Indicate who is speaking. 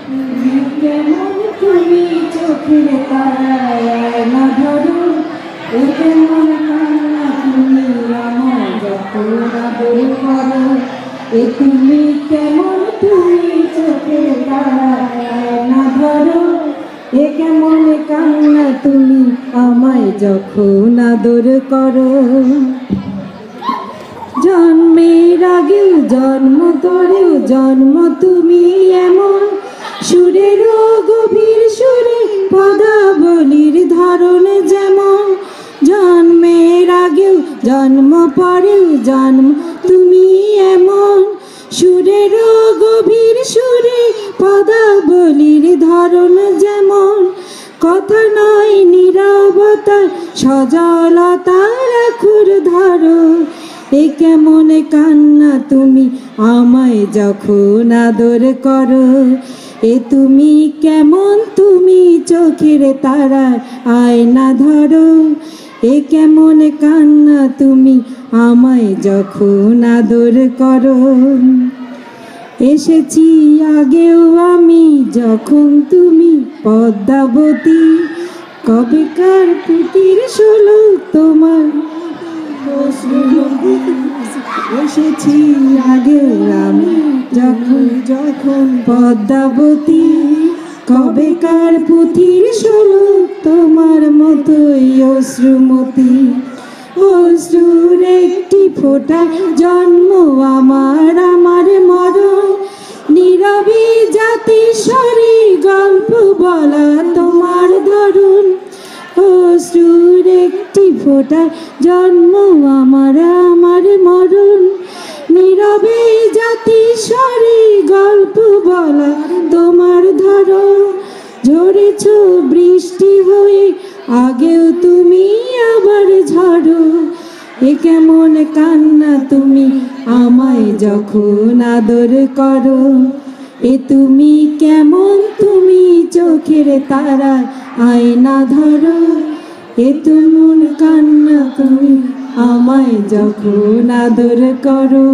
Speaker 1: কেমন তুমি চোখের তারায় না ধরো, এ কেমন কান্না তুমি আমার যখন আদর করো, এ তুমি কেমন তুমি চোখের তারায় না ধরো, এ কেমন কান্না তুমি আমায় যখন আদর করো। জন্মের আগেও জন্ম করেও জন্ম তুমি এমন, সুরেরও গভীর সুরে পদাবলীর ধরন যেমন। জন্মের আগেও জন্ম পরেও জন্ম তুমি এমন, সুরেরও গভীর সুরে পদাবলীর ধরন যেমন। কথা নয় নীরবতার সজলতার আকুর ধরো, এ কেমন কান্না তুমি আমায় যখন আদর করো, এ তুমি কেমন তুমি চোখের তারায় আয়না ধরো, এ কেমন কান্না তুমি আমায় যখন আদর করো। এসেছি আগেও আমি যখন তুমি পদ্মাবতী, কবেকার পুতির শোলক তোমার এসেছি আগেও আমি যখন যখন পদ্মাবতী, কবেকার পুতির শোলক তোমার মতোই অশ্রুমতি। অশ্রুর একটি ফোঁটা জন্ম আমার আমার মরণ, নীরবে জাতিস্বরে গল্প বলা তোমার ধরন। অশ্রুর একটি ফোঁটা জন্ম আমার আমার মরণ, নীরবে জাতিস্বরে গল্প বলা তোমার ধরন। ঝরেছ বৃষ্টি হয়ে আগেও তুমি আবার ঝড়ো, এ কেমন কান্না তুমি আমায় যখন আদর করো, এ তুমি কেমন তুমি চোখের তারা আয়না ধরো, এ তুমন কান্না তুমি আমায় যখন আদর করো।